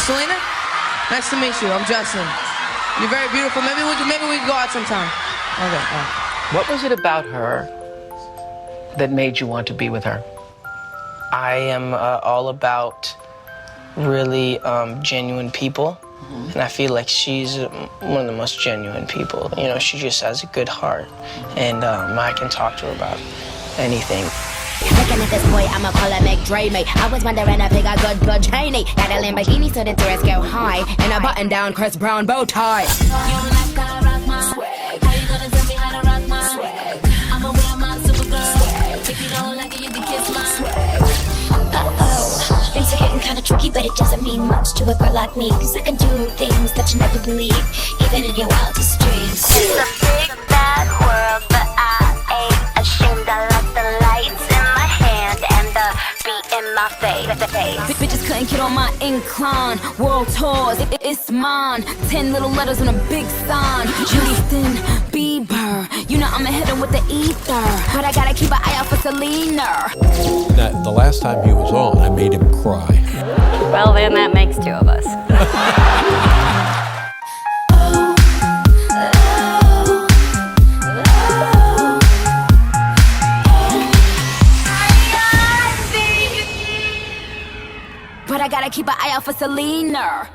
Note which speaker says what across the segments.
Speaker 1: Selena, nice to meet you. I'm Justin. You're very beautiful. Maybe we can go out sometime. Okay.
Speaker 2: What was it about her that made you want to be with her? I am all about really genuine people, and I feel like she's one of the most genuine people. You know, she just has a good heart, and I can talk to her about anything.
Speaker 3: Looking at this boy, I'ma call him McDreamy. I was wondering if he got good Cheney. Got a Lamborghini so the dress go high, and a button-down Chris Brown bow tie. You like how I rock my swag? How you gonna tell me how to rock my swag? I'ma wear my Supergirl swag. If you don't like it, you can kiss my swag. Uh-oh, things are getting kinda tricky, but it doesn't mean much to a girl like me, 'cause I can do things that you never believe, even in your wildest dreams. It's a big bad world, but I ain't ashamed. I like the lights in my hand and the beat in my face. Bitches couldn't get on my incline. World tours, it's mine. 10 little letters on a big sign. Justin Bieber, you know I'ma hit him with the ether, but I gotta keep an eye out for Selena.
Speaker 4: Now, the last time he was on, I made him cry.
Speaker 5: Well, then that makes two of us.
Speaker 3: But I gotta keep an eye out for Selena.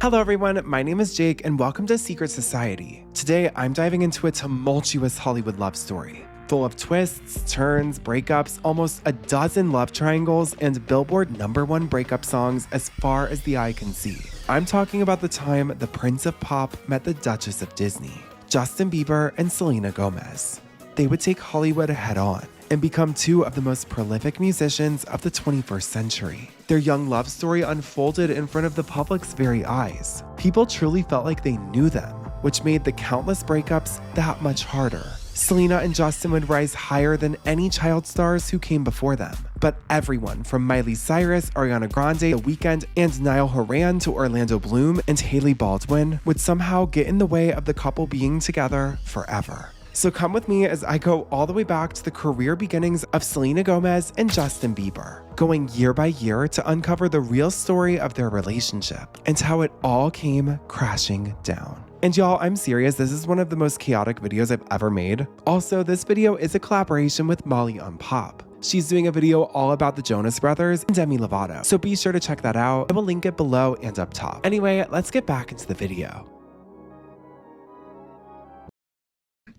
Speaker 6: Hello everyone, my name is Jake and welcome to Secret Society. Today I'm diving into a tumultuous Hollywood love story, full of twists, turns, breakups, almost a dozen love triangles, and Billboard #1 breakup songs as far as the eye can see. I'm talking about the time the Prince of Pop met the Duchess of Disney, Justin Bieber and Selena Gomez. They would take Hollywood head on and become two of the most prolific musicians of the 21st century. Their young love story unfolded in front of the public's very eyes. People truly felt like they knew them, which made the countless breakups that much harder. Selena and Justin would rise higher than any child stars who came before them. But everyone from Miley Cyrus, Ariana Grande, The Weeknd, and Niall Horan to Orlando Bloom and Hailey Baldwin would somehow get in the way of the couple being together forever. So come with me as I go all the way back to the career beginnings of Selena Gomez and Justin Bieber, going year by year to uncover the real story of their relationship and how it all came crashing down. And y'all, I'm serious, this is one of the most chaotic videos I've ever made. Also, this video is a collaboration with Molly on Pop. She's doing a video all about the Jonas Brothers and Demi Lovato, so be sure to check that out. I will link it below and up top. Anyway, let's get back into the video.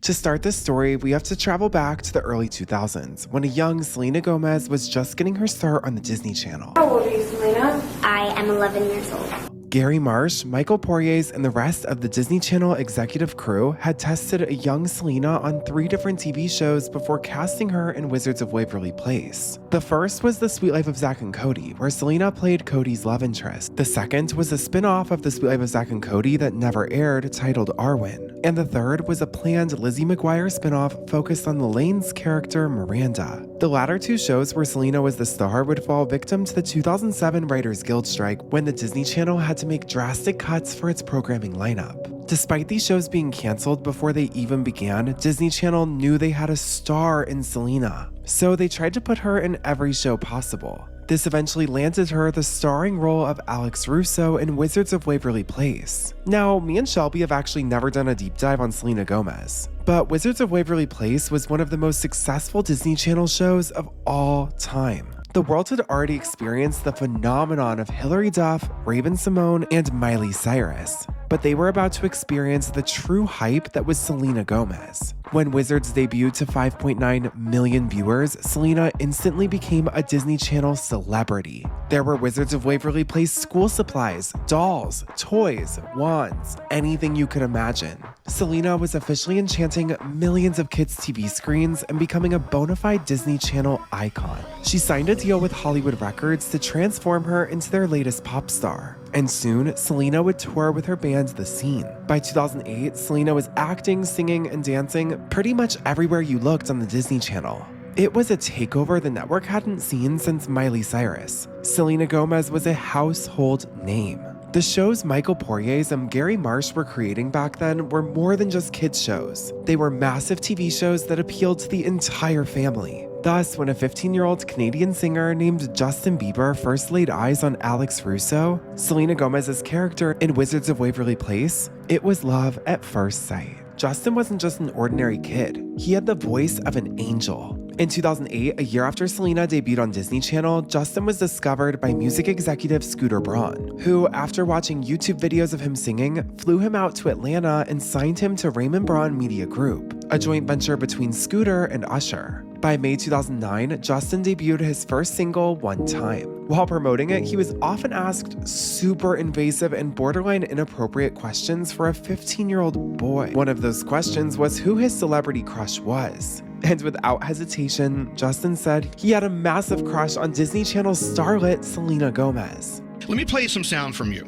Speaker 6: To start this story, we have to travel back to the early 2000s, when a young Selena Gomez was just getting her start on the Disney Channel.
Speaker 7: How old are you, Selena?
Speaker 5: I am 11 years old.
Speaker 6: Gary Marsh, Michael Poirier, and the rest of the Disney Channel executive crew had tested a young Selena on 3 different TV shows before casting her in Wizards of Waverly Place. The first was The Sweet Life of Zack and Cody, where Selena played Cody's love interest. The second was a spin-off of The Sweet Life of Zack and Cody that never aired, titled Arwen. And the third was a planned Lizzie McGuire spin-off focused on Elaine's character, Miranda. The latter 2 shows where Selena was the star would fall victim to the 2007 Writers Guild strike, when the Disney Channel had to make drastic cuts for its programming lineup. Despite these shows being canceled before they even began, Disney Channel knew they had a star in Selena, so they tried to put her in every show possible. This eventually landed her the starring role of Alex Russo in Wizards of Waverly Place. Now, me and Shelby have actually never done a deep dive on Selena Gomez, but Wizards of Waverly Place was one of the most successful Disney Channel shows of all time. The world had already experienced the phenomenon of Hilary Duff, Raven-Symoné, and Miley Cyrus, but they were about to experience the true hype that was Selena Gomez. When Wizards debuted to 5.9 million viewers, Selena instantly became a Disney Channel celebrity. There were Wizards of Waverly Place school supplies, dolls, toys, wands, anything you could imagine. Selena was officially enchanting millions of kids' TV screens and becoming a bona fide Disney Channel icon. She signed a deal with Hollywood Records to transform her into their latest pop star. And soon, Selena would tour with her band The Scene. By 2008, Selena was acting, singing, and dancing pretty much everywhere you looked on the Disney Channel. It was a takeover the network hadn't seen since Miley Cyrus. Selena Gomez was a household name. The shows Michael Poirier and Gary Marsh were creating back then were more than just kids shows. They were massive TV shows that appealed to the entire family. Thus, when a 15-year-old Canadian singer named Justin Bieber first laid eyes on Alex Russo, Selena Gomez's character in Wizards of Waverly Place, it was love at first sight. Justin wasn't just an ordinary kid. He had the voice of an angel. In 2008, a year after Selena debuted on Disney Channel, Justin was discovered by music executive Scooter Braun, who, after watching YouTube videos of him singing, flew him out to Atlanta and signed him to Raymond Braun Media Group, a joint venture between Scooter and Usher. By May 2009, Justin debuted his first single, One Time. While promoting it, he was often asked super invasive and borderline inappropriate questions for a 15-year-old boy. One of those questions was who his celebrity crush was. And without hesitation, Justin said he had a massive crush on Disney Channel's starlet Selena Gomez.
Speaker 7: Let me play some sound for you.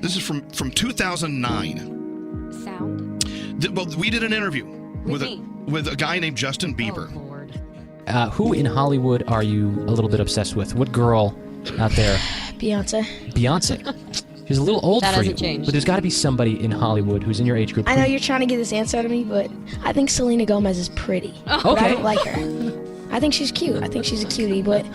Speaker 7: This is from 2009.
Speaker 5: Sound?
Speaker 7: Well, we did an interview with a guy named Justin Bieber.
Speaker 5: Oh, Lord.
Speaker 8: Who in Hollywood are you a little bit obsessed with? What girl out there?
Speaker 9: Beyonce.
Speaker 8: Beyonce. She's a little old
Speaker 5: That
Speaker 8: for you,
Speaker 5: hasn't changed.
Speaker 8: but there's got to be somebody in Hollywood who's in your age group.
Speaker 9: I know you're trying to get this answer out of me, but I think Selena Gomez is pretty. But I don't like her. I think she's cute. I think she's a cutie, but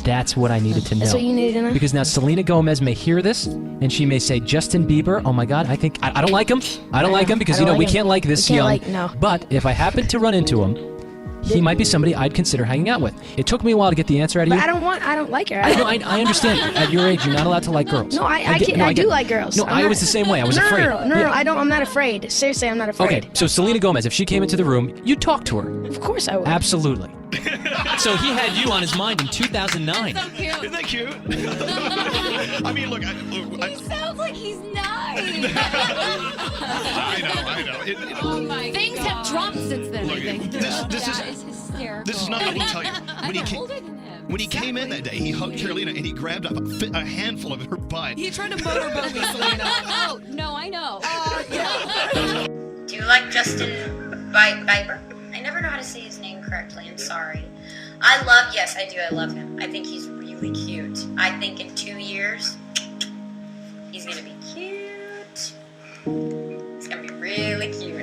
Speaker 8: That's what I needed to know.
Speaker 9: that's what you needed to know?
Speaker 8: Because now Selena Gomez may hear this, and she may say, Justin Bieber, oh my God, I don't like him. I don't like him because,
Speaker 9: I don't
Speaker 8: we
Speaker 9: like him.
Speaker 8: can't like this
Speaker 9: We
Speaker 8: young.
Speaker 9: can't like- no.
Speaker 8: But if I happen to run into him, he might be somebody I'd consider hanging out with. It took me a while to get the answer out of
Speaker 9: But
Speaker 8: you.
Speaker 9: I don't like her.
Speaker 8: No, I understand. At your age, you're not allowed to like girls.
Speaker 9: No, I
Speaker 8: get-
Speaker 9: do like girls.
Speaker 8: No,
Speaker 9: I'm
Speaker 8: I
Speaker 9: not-
Speaker 8: was the same way. I was
Speaker 9: no,
Speaker 8: afraid.
Speaker 9: No,
Speaker 8: Yeah.
Speaker 9: I'm not afraid. Seriously, I'm not afraid.
Speaker 8: Okay, so Selena Gomez, if she came into the room, you'd talk to her.
Speaker 9: Of course I would.
Speaker 8: Absolutely.
Speaker 10: So he had you on his mind in 2009.
Speaker 7: Isn't that cute? I mean, look.
Speaker 5: He sounds like he's 9.
Speaker 7: I know.
Speaker 5: Oh my
Speaker 11: Things have dropped since then,
Speaker 7: Look,
Speaker 11: I think.
Speaker 7: this
Speaker 5: That is hysterical.
Speaker 7: This is not. I will tell you.
Speaker 5: I'm older than him.
Speaker 7: When he came in that day, he hugged Carolina and he grabbed a handful of her butt.
Speaker 11: He tried to motorboat me, Selena.
Speaker 5: Oh, no, I know.
Speaker 12: Do you like Justin Bieber? I never know how to say his name correctly. I'm sorry. Yes, I do. I love him. I think he's really cute. I think in 2 years, he's gonna be cute. He's gonna be really cute.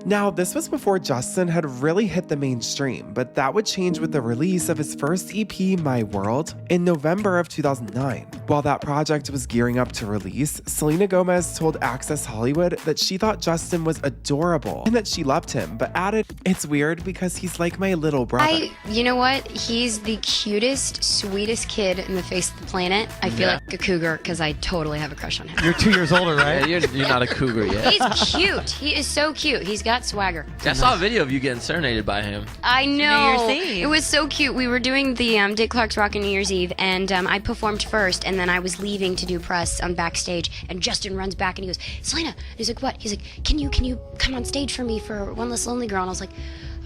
Speaker 6: Now, this was before Justin had really hit the mainstream, but that would change with the release of his first EP, My World, in November of 2009. While that project was gearing up to release, Selena Gomez told Access Hollywood that she thought Justin was adorable and that she loved him, but added, "It's weird because he's like my little brother."
Speaker 3: You know what? He's the cutest, sweetest kid in the face of the planet. I feel like a cougar because I totally have a crush on him.
Speaker 2: You're 2 years older, right? Yeah, you're not a cougar yet.
Speaker 3: He's cute. He is so cute. He's got swagger.
Speaker 2: I saw a video of you getting serenaded by him.
Speaker 3: I know.
Speaker 5: New Year's Eve.
Speaker 3: It was so cute. We were doing the Dick Clark's Rockin' New Year's Eve, and I performed first, and then I was leaving to do press on backstage, and Justin runs back and he goes, Selena. And he's like, what? He's like, can you come on stage for me for One Less Lonely Girl? And I was like,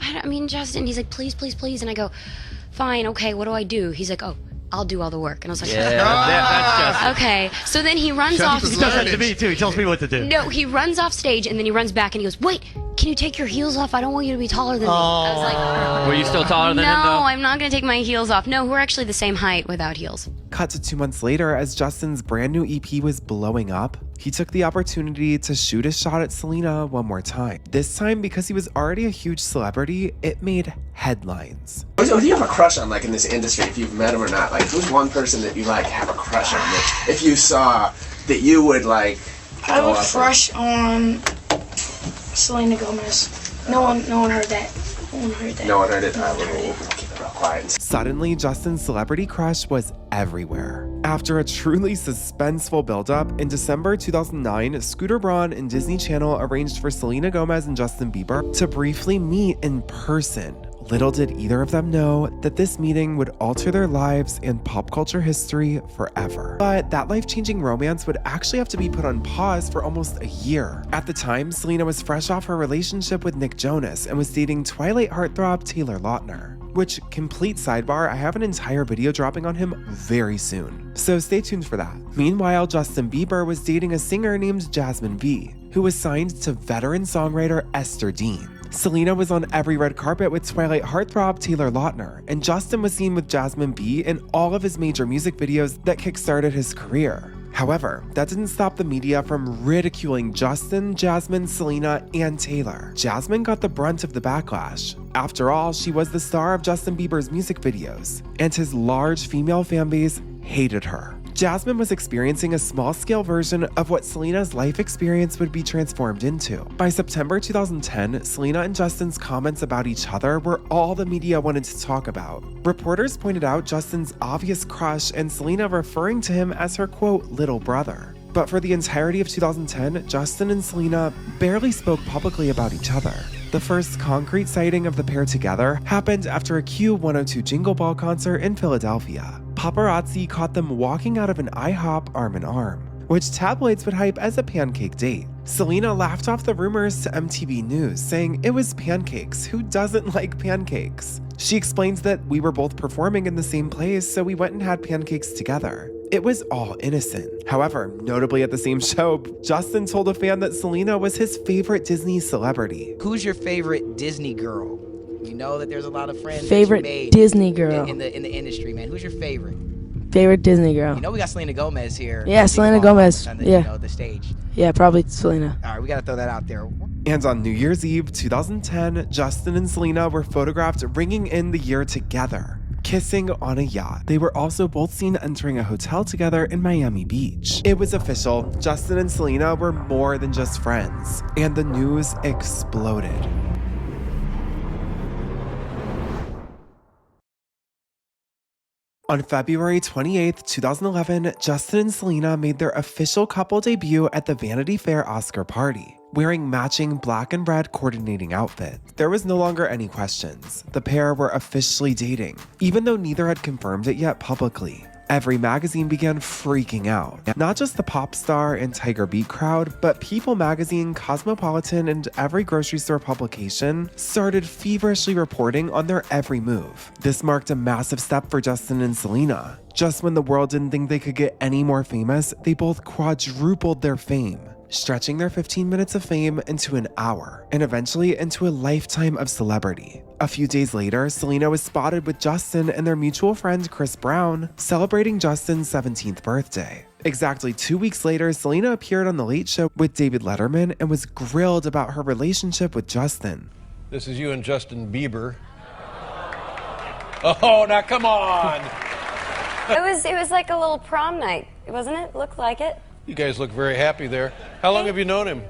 Speaker 3: I mean, Justin. He's like, please, please, please. And I go, fine, okay, what do I do? He's like, oh, I'll do all the work. And I was like,
Speaker 2: That's Justin.
Speaker 3: okay. So then he runs off stage.
Speaker 2: He does that to me too. He tells me what to do.
Speaker 3: No, he runs off stage and then he runs back and he goes, wait, can you take your heels off? I don't want you to be taller than me. I was like,
Speaker 2: Were you still taller than him though?
Speaker 3: no, I'm not going to take my heels off. No, we're actually the same height without heels.
Speaker 6: Cut to 2 months later, as Justin's brand new EP was blowing up, he took the opportunity to shoot a shot at Selena one more time. This time, because he was already a huge celebrity, it made headlines.
Speaker 13: Who do you have a crush on, like, in this industry, if you've met him or not? Like, who's one person that you, like, have a crush on that if you saw that you would, like,
Speaker 9: I have a crush on Selena Gomez. No one heard that. No one heard that.
Speaker 13: No one heard it? We'll keep it real quiet.
Speaker 6: Suddenly, Justin's celebrity crush was everywhere. After a truly suspenseful buildup, in December 2009, Scooter Braun and Disney Channel arranged for Selena Gomez and Justin Bieber to briefly meet in person. Little did either of them know that this meeting would alter their lives and pop culture history forever. But that life-changing romance would actually have to be put on pause for almost a year. At the time, Selena was fresh off her relationship with Nick Jonas and was dating Twilight heartthrob Taylor Lautner. Which, complete sidebar, I have an entire video dropping on him very soon. So stay tuned for that. Meanwhile, Justin Bieber was dating a singer named Jasmine V, who was signed to veteran songwriter Esther Dean. Selena was on every red carpet with Twilight heartthrob Taylor Lautner, and Justin was seen with Jasmine B in all of his major music videos that kickstarted his career. However, that didn't stop the media from ridiculing Justin, Jasmine, Selena, and Taylor. Jasmine got the brunt of the backlash. After all, she was the star of Justin Bieber's music videos, and his large female fanbase hated her. Jasmine was experiencing a small-scale version of what Selena's life experience would be transformed into. By September 2010, Selena and Justin's comments about each other were all the media wanted to talk about. Reporters pointed out Justin's obvious crush and Selena referring to him as her, quote, little brother. But for the entirety of 2010, Justin and Selena barely spoke publicly about each other. The first concrete sighting of the pair together happened after a Q102 Jingle Ball concert in Philadelphia. Paparazzi caught them walking out of an IHOP arm in arm, which tabloids would hype as a pancake date. Selena laughed off the rumors to MTV News, saying it was pancakes. Who doesn't like pancakes? She explains that we were both performing in the same place, so we went and had pancakes together. It was all innocent. However, notably at the same show, Justin told a fan that Selena was his favorite Disney celebrity.
Speaker 14: Who's your favorite Disney girl? You know that there's a lot of friends
Speaker 9: Favorite
Speaker 14: that you made
Speaker 9: Disney girl.
Speaker 14: in the industry, man. Who's your favorite?
Speaker 9: Favorite Disney girl.
Speaker 14: You know we got Selena Gomez here.
Speaker 9: Yeah, Selena Gomez.
Speaker 14: On the,
Speaker 9: yeah.
Speaker 14: You know, the stage.
Speaker 9: Yeah, probably Selena.
Speaker 14: All right, we got to throw that out there.
Speaker 6: And on New Year's Eve 2010, Justin and Selena were photographed ringing in the year together, kissing on a yacht. They were also both seen entering a hotel together in Miami Beach. It was official, Justin and Selena were more than just friends, and the news exploded. On February 28, 2011, Justin and Selena made their official couple debut at the Vanity Fair Oscar party, wearing matching black and red coordinating outfits. There was no longer any questions. The pair were officially dating, even though neither had confirmed it yet publicly. Every magazine began freaking out. Not just the pop star and Tiger Beat crowd, but People magazine, Cosmopolitan, and every grocery store publication started feverishly reporting on their every move. This marked a massive step for Justin and Selena. Just when the world didn't think they could get any more famous, they both quadrupled their fame, stretching their 15 minutes of fame into an hour, and eventually into a lifetime of celebrity. A few days later, Selena was spotted with Justin and their mutual friend Chris Brown, celebrating Justin's 17th birthday. Exactly 2 weeks later, Selena appeared on The Late Show with David Letterman and was grilled about her relationship with Justin.
Speaker 4: This is you and Justin Bieber. Oh, now come on!
Speaker 15: It was like a little prom night, wasn't it? Looked like it.
Speaker 4: You guys look very happy there. How long have you known him?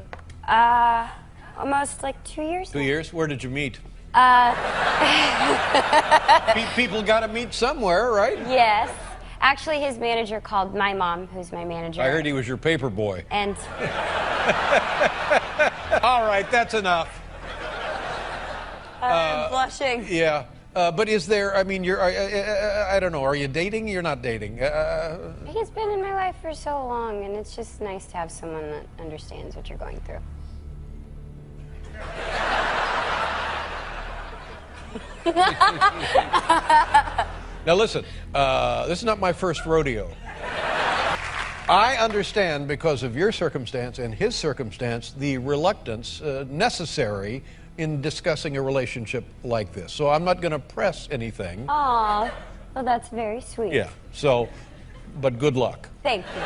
Speaker 15: Almost like 2 years.
Speaker 4: 2 years? Where did you meet? People got to meet somewhere, right?
Speaker 15: Yes. Actually, his manager called my mom, who's my manager.
Speaker 4: I heard he was your paper boy.
Speaker 15: And...
Speaker 4: All right, that's enough.
Speaker 15: I'm blushing.
Speaker 4: Yeah. But is there, I mean, I don't know, are you dating? You're not dating.
Speaker 15: He's been in my life for so long, and it's just nice to have someone that understands what you're going through.
Speaker 4: Now listen, this is not my first rodeo. I understand, because of your circumstance and his circumstance, the reluctance necessary in discussing a relationship like this. So I'm not going to press anything.
Speaker 15: Aw, well, that's very sweet.
Speaker 4: Yeah, so, but good luck.
Speaker 15: Thank you.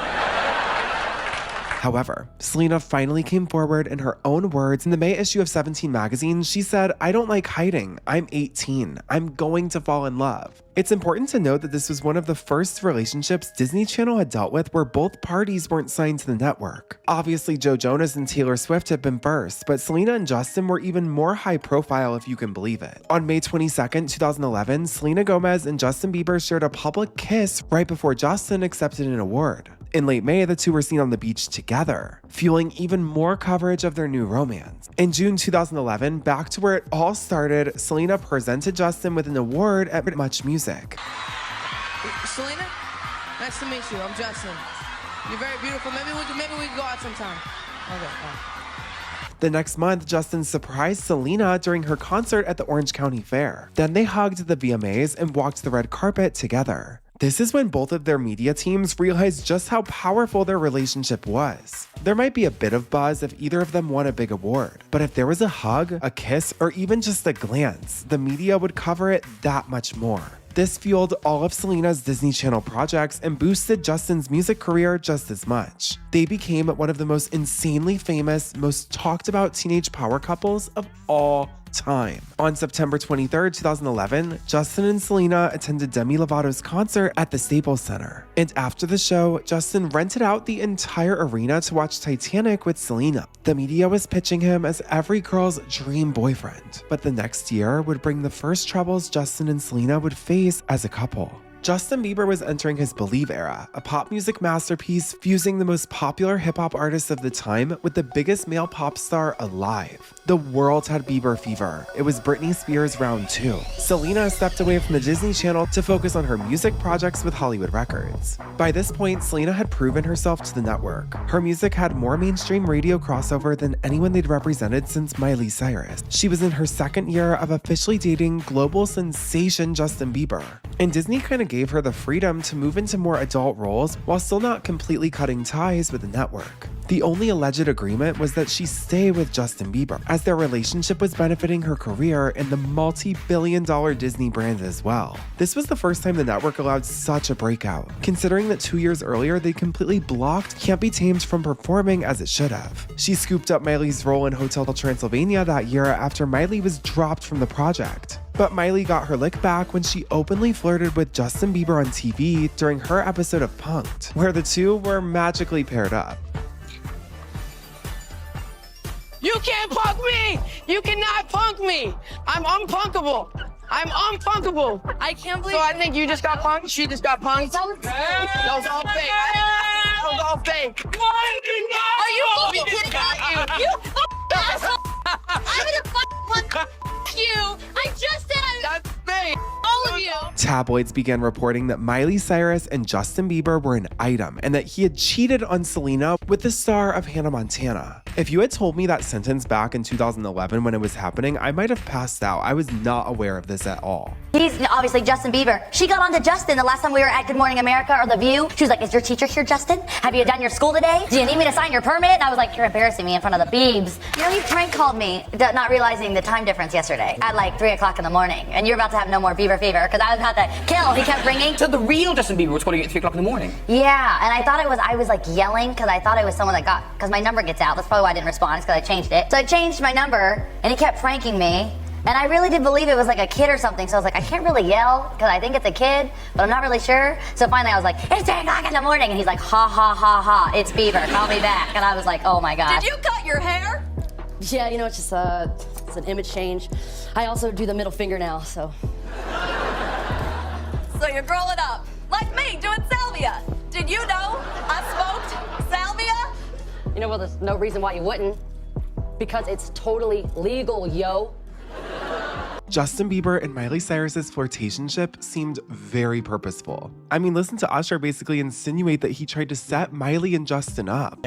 Speaker 6: However, Selena finally came forward in her own words. In the May issue of 17 magazine, she said, "I don't like hiding. I'm 18. I'm going to fall in love." It's important to note that this was one of the first relationships Disney Channel had dealt with where both parties weren't signed to the network. Obviously, Joe Jonas and Taylor Swift had been first, but Selena and Justin were even more high profile, if you can believe it. On May 22nd, 2011, Selena Gomez and Justin Bieber shared a public kiss right before Justin accepted an award. In late May, the two were seen on the beach together, fueling even more coverage of their new romance. In June 2011, back to where it all started, Selena presented Justin with an award at Much Music.
Speaker 1: Selena, nice to meet you. I'm Justin. You're very beautiful. Maybe we can go out sometime. Okay.
Speaker 6: The next month, Justin surprised Selena during her concert at the Orange County Fair. Then they hugged at the VMAs and walked the red carpet together. This is when both of their media teams realized just how powerful their relationship was. There might be a bit of buzz if either of them won a big award, but if there was a hug, a kiss, or even just a glance, the media would cover it that much more. This fueled all of Selena's Disney Channel projects and boosted Justin's music career just as much. They became one of the most insanely famous, most talked about teenage power couples of all time. On September 23, 2011, Justin and Selena attended Demi Lovato's concert at the Staples Center. And after the show, Justin rented out the entire arena to watch Titanic with Selena. The media was pitching him as every girl's dream boyfriend. But the next year would bring the first troubles Justin and Selena would face as a couple. Justin Bieber was entering his Believe era, a pop music masterpiece fusing the most popular hip-hop artists of the time with the biggest male pop star alive. The world had Bieber fever. It was Britney Spears round 2. Selena stepped away from the Disney Channel to focus on her music projects with Hollywood Records. By this point, Selena had proven herself to the network. Her music had more mainstream radio crossover than anyone they'd represented since Miley Cyrus. She was in her second year of officially dating global sensation Justin Bieber. And Disney kind of gave her the freedom to move into more adult roles while still not completely cutting ties with the network. The only alleged agreement was that she stay with Justin Bieber, as their relationship was benefiting her career and the multi-billion-dollar Disney brand as well. This was the first time the network allowed such a breakout, considering that 2 years earlier they completely blocked Can't Be Tamed from performing as it should have. She scooped up Miley's role in Hotel Transylvania that year after Miley was dropped from the project. But Miley got her lick back when she openly flirted with Justin Bieber on TV during her episode of Punk'd, where the two were magically paired up.
Speaker 2: You can't punk me! You cannot punk me! I'm unpunkable! I'm unpunkable!
Speaker 11: I can't believe.
Speaker 2: So I think you just got punked, she just got punked. That was all fake. That was all fake.
Speaker 11: Are you fucking kidding me? You fucking asshole! I'm gonna fuck you! I just said
Speaker 2: That's fake!
Speaker 11: all of you!
Speaker 6: Tabloids began reporting that Miley Cyrus and Justin Bieber were an item and that he had cheated on Selena with the star of Hannah Montana. If you had told me that sentence back in 2011 when it was happening, I might have passed out. I was not aware of this at all.
Speaker 16: He's obviously Justin Bieber. She got on to Justin the last time we were at Good Morning America or The View. She was like, is your teacher here, Justin? Have you done your school today? Do you need me to sign your permit? And I was like, you're embarrassing me in front of the Biebs. You know, he prank called me, not realizing the time difference yesterday at like 3 o'clock in the morning. And you're about to have no more Bieber fever because I was about to kill. He kept ringing.
Speaker 2: So the real Justin Bieber was calling you at 3 o'clock in the morning.
Speaker 16: Yeah, and I was like yelling because I thought it was someone that because my number gets out. That's probably why I didn't respond, because I changed it. So I changed my number and he kept pranking me. And I really did believe it was like a kid or something. So I was like, I can't really yell because I think it's a kid, but I'm not really sure. So finally I was like, it's 3 o'clock in the morning. And he's like, ha, ha, ha, ha, it's Bieber, call me back. And I was like, oh my God.
Speaker 11: Did you cut your hair?
Speaker 17: Yeah, you know, it's just it's an image change. I also do the middle finger now, so.
Speaker 11: So you're growing up, like me, doing salvia. Did you know I smoked salvia?
Speaker 17: You know, well, there's no reason why you wouldn't. Because it's totally legal, yo.
Speaker 6: Justin Bieber and Miley Cyrus's flirtationship seemed very purposeful. I mean, listen to Usher basically insinuate that he tried to set Miley and Justin up.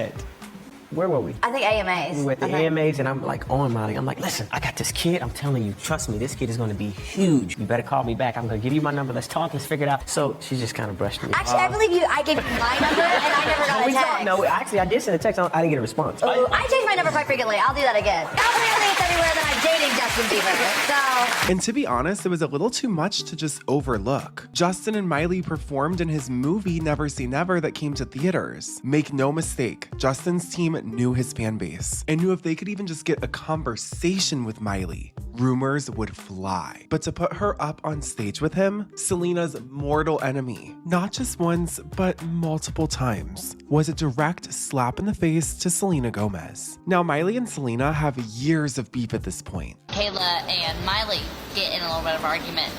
Speaker 18: Where were we?
Speaker 16: I think AMAs.
Speaker 18: We were at the AMAs, and I'm like on Molly. I'm like, listen, I got this kid. I'm telling you, trust me, this kid is going to be huge. You better call me back. I'm going to give you my number. Let's talk. Let's figure it out. So she just kind of brushed me.
Speaker 16: Actually, I believe I gave you my number, and I never got a text.
Speaker 18: No, actually, I did send a text. I didn't get a response.
Speaker 16: Oh, I change my number quite frequently. I'll do that again. Apparently, it's everywhere that I'm dating Justin Bieber. So.
Speaker 6: And to be honest, it was a little too much to just overlook. Justin and Miley performed in his movie Never Say Never that came to theaters. Make no mistake, Justin's team knew his fan base and knew if they could even just get a conversation with Miley, rumors would fly. But to put her up on stage with him, Selena's mortal enemy, not just once, but multiple times, was a direct slap in the face to Selena Gomez. Now, Miley and Selena have years of beef at this point.
Speaker 12: Kayla and Miley get in a little bit of argument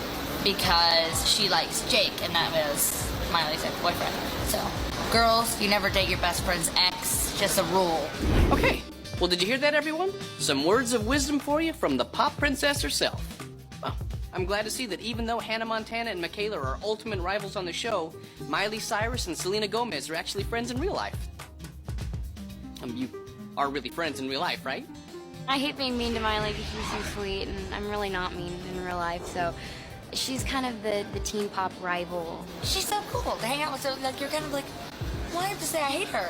Speaker 12: because she likes Jake, and that was Miley's ex-boyfriend. So, girls, you never date your best friend's ex. Just a rule.
Speaker 19: Okay, well, did you hear that, everyone? Some words of wisdom for you from the pop princess herself. Well, I'm glad to see that even though Hannah Montana and Michaela are ultimate rivals on the show, Miley Cyrus and Selena Gomez are actually friends in real life. You are really friends in real life, right?
Speaker 15: I hate being mean to Miley because she's so sweet, and I'm really not mean in real life, so she's kind of the teen pop rival.
Speaker 12: She's so cool to hang out with, so like you're kind of like, why do I have to say I hate her?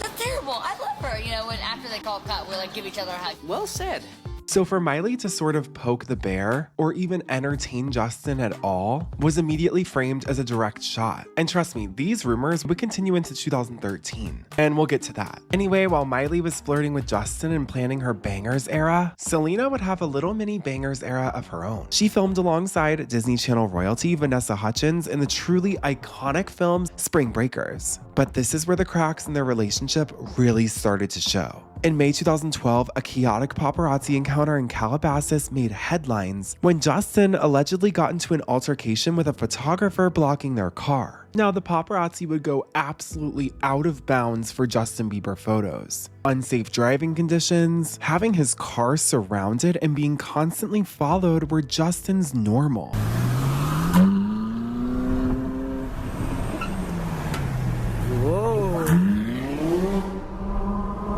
Speaker 12: That's terrible. I love her. You know, when after they call cut, we like give each other a hug.
Speaker 19: Well said.
Speaker 6: So for Miley to sort of poke the bear, or even entertain Justin at all, was immediately framed as a direct shot. And trust me, these rumors would continue into 2013, and we'll get to that. Anyway, while Miley was flirting with Justin and planning her bangers era, Selena would have a little mini bangers era of her own. She filmed alongside Disney Channel royalty Vanessa Hudgens in the truly iconic film Spring Breakers. But this is where the cracks in their relationship really started to show. In May 2012, a chaotic paparazzi encounter in Calabasas made headlines when Justin allegedly got into an altercation with a photographer blocking their car. Now, the paparazzi would go absolutely out of bounds for Justin Bieber photos. Unsafe driving conditions, having his car surrounded, and being constantly followed were Justin's normal.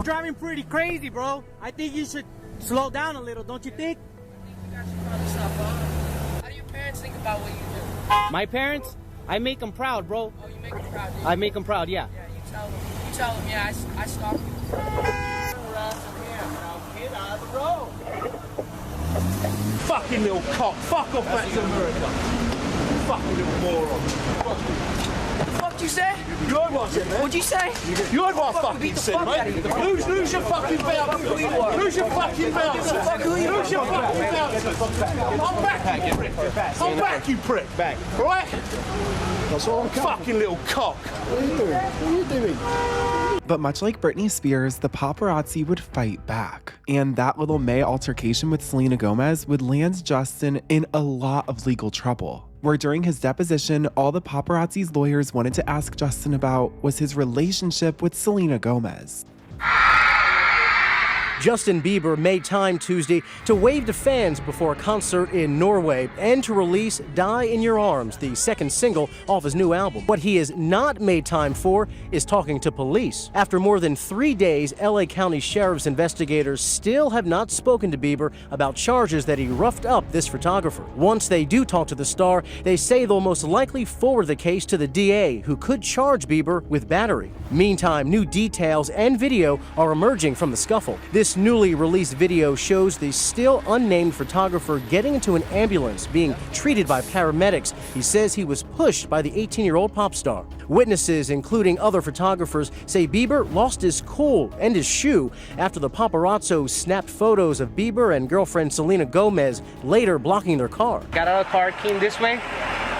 Speaker 20: Driving pretty crazy, bro. I think you should slow down a little, don't you think?
Speaker 2: How do your parents think about what you do?
Speaker 20: My parents? I make them proud, bro.
Speaker 2: Oh, you make them proud, do you?
Speaker 20: I make them proud, yeah.
Speaker 2: Yeah, you tell them, yeah, I stopped you.
Speaker 20: Get out of the road. Fucking little cock. Fuck off back to America. Fucking little moron.
Speaker 2: What you say?
Speaker 20: You heard what I said, man?
Speaker 2: What'd you say?
Speaker 20: You heard what I fucking said, mate? Lose your fucking belt. Lose your fucking belt. Lose your fucking belt. I'm back, you prick. I'm back, you prick. Back. All right? That's all I'm fucking little cock. What are you doing? What are you doing?
Speaker 6: But much like Britney Spears, the paparazzi would fight back. And that little May altercation with Selena Gomez would land Justin in a lot of legal trouble, where during his deposition, all the paparazzi's lawyers wanted to ask Justin about was his relationship with Selena Gomez.
Speaker 21: Justin Bieber made time Tuesday to wave to fans before a concert in Norway and to release Die in Your Arms, the second single off his new album. What he has not made time for is talking to police. After more than 3 days, LA County Sheriff's investigators still have not spoken to Bieber about charges that he roughed up this photographer. Once they do talk to the star, they say they'll most likely forward the case to the DA, who could charge Bieber with battery. Meantime, new details and video are emerging from the scuffle. This newly released video shows the still unnamed photographer getting into an ambulance being treated by paramedics. He says he was pushed by the 18-year-old pop star. Witnesses, including other photographers, say Bieber lost his cool and his shoe after the paparazzo snapped photos of Bieber and girlfriend Selena Gomez, later blocking their car.
Speaker 20: Got out of the car, came this way,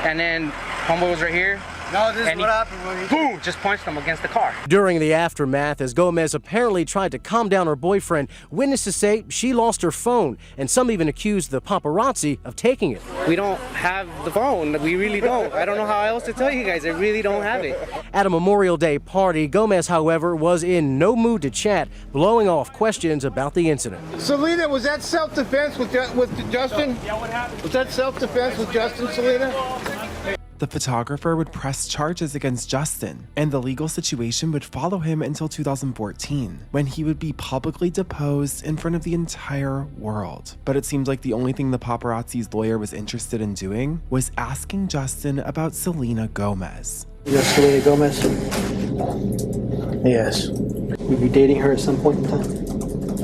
Speaker 20: and then homeboy was right here. No, this is what happened when he boom, just punched him against the car.
Speaker 21: During the aftermath, as Gomez apparently tried to calm down her boyfriend, witnesses say she lost her phone, and some even accused the paparazzi of taking it.
Speaker 20: We don't have the phone. We really don't. I don't know how else to tell you guys. I really don't have it.
Speaker 21: At a Memorial Day party, Gomez, however, was in no mood to chat, blowing off questions about the incident.
Speaker 20: Selena, was that self-defense with Justin? Yeah, what happened? Was that self-defense with Justin, Selena?
Speaker 6: The photographer would press charges against Justin, and the legal situation would follow him until 2014, when he would be publicly deposed in front of the entire world. But it seemed like the only thing the paparazzi's lawyer was interested in doing was asking Justin about Selena Gomez.
Speaker 22: You're Selena Gomez? Yes. Were you dating her at some point in time?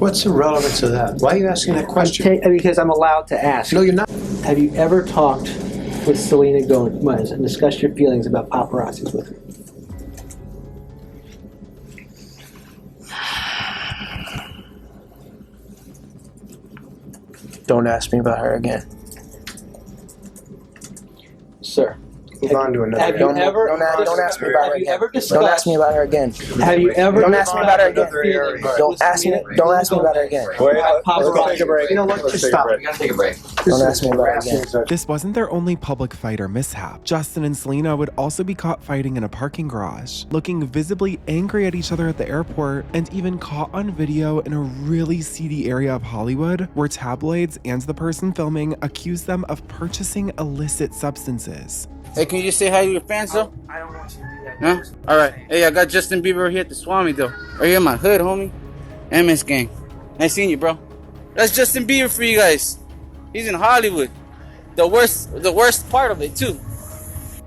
Speaker 23: What's the relevance of that? Why are you asking that question?
Speaker 22: Because I'm allowed to ask.
Speaker 23: No, you're not.
Speaker 22: Have you ever talked with Selena Gomez and discuss your feelings about paparazzis with her?
Speaker 23: Don't ask me about her again.
Speaker 22: Sir.
Speaker 23: Move on to another. Don't ask me about her again.
Speaker 22: Don't ask me about her again. Have you ever?
Speaker 23: Don't ask me about her again. Don't ask me about her again.
Speaker 22: Let's take a break.
Speaker 23: You know what? Just stop. We gotta take a break. Don't ask me about her again.
Speaker 6: This wasn't their only public fight or mishap. Justin and Selena would also be caught fighting in a parking garage, looking visibly angry at each other at the airport, and even caught on video in a really seedy area of Hollywood, where tabloids and the person filming accused them of purchasing illicit substances.
Speaker 24: Hey, can you just say hi to your fans, though?
Speaker 23: I don't want you to do that.
Speaker 24: No? Alright. Hey, I got Justin Bieber here at the Swami, though. Right here in my hood, homie. MS gang. Nice seeing you, bro. That's Justin Bieber for you guys. He's in Hollywood. The worst part of it, too.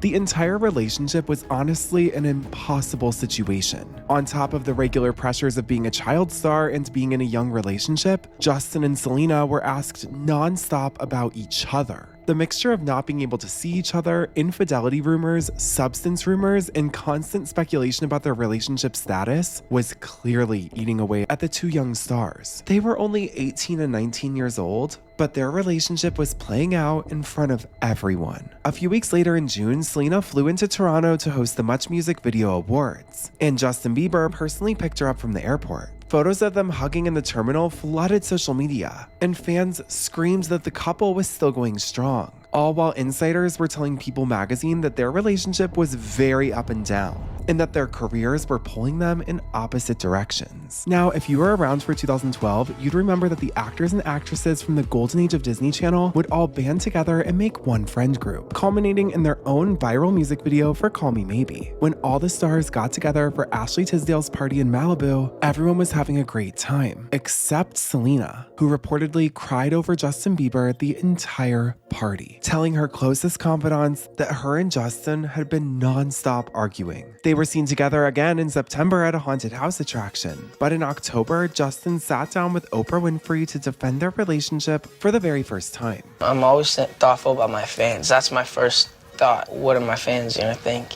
Speaker 6: The entire relationship was honestly an impossible situation. On top of the regular pressures of being a child star and being in a young relationship, Justin and Selena were asked non-stop about each other. The mixture of not being able to see each other, infidelity rumors, substance rumors, and constant speculation about their relationship status was clearly eating away at the two young stars. They were only 18 and 19 years old, but their relationship was playing out in front of everyone. A few weeks later in June, Selena flew into Toronto to host the Much Music Video Awards, and Justin Bieber personally picked her up from the airport. Photos of them hugging in the terminal flooded social media, and fans screamed that the couple was still going strong, all while insiders were telling People magazine that their relationship was very up and down, and that their careers were pulling them in opposite directions. Now, if you were around for 2012, you'd remember that the actors and actresses from the golden age of Disney Channel would all band together and make one friend group, culminating in their own viral music video for Call Me Maybe. When all the stars got together for Ashley Tisdale's party in Malibu, everyone was having a great time, except Selena, who reportedly cried over Justin Bieber the entire party, telling her closest confidants that her and Justin had been non-stop arguing. They were seen together again in September at a haunted house attraction, but in October, Justin sat down with Oprah Winfrey to defend their relationship for the very first time.
Speaker 2: I'm always thoughtful about my fans. That's my first thought. What are my fans gonna think?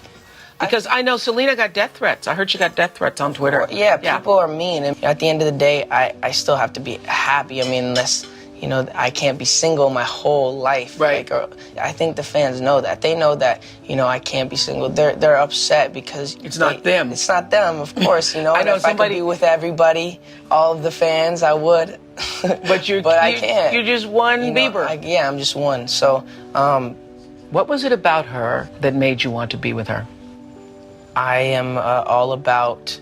Speaker 5: Because I know Selena got death threats. I heard she got death threats on Twitter.
Speaker 2: Well, yeah, people are mean. And at the end of the day, I still have to be happy. I mean, unless, you know, I can't be single my whole life.
Speaker 5: Right.
Speaker 2: Like, I think the fans know that. They know that, you know, I can't be single. They're upset because
Speaker 5: it's not them.
Speaker 2: It's not them, of course, you know.
Speaker 5: I know
Speaker 2: if I could be with everybody, all of the fans, I would.
Speaker 5: But
Speaker 2: I can't.
Speaker 5: You're just one Bieber.
Speaker 2: I'm just one. So,
Speaker 5: what was it about her that made you want to be with her?
Speaker 2: I am all about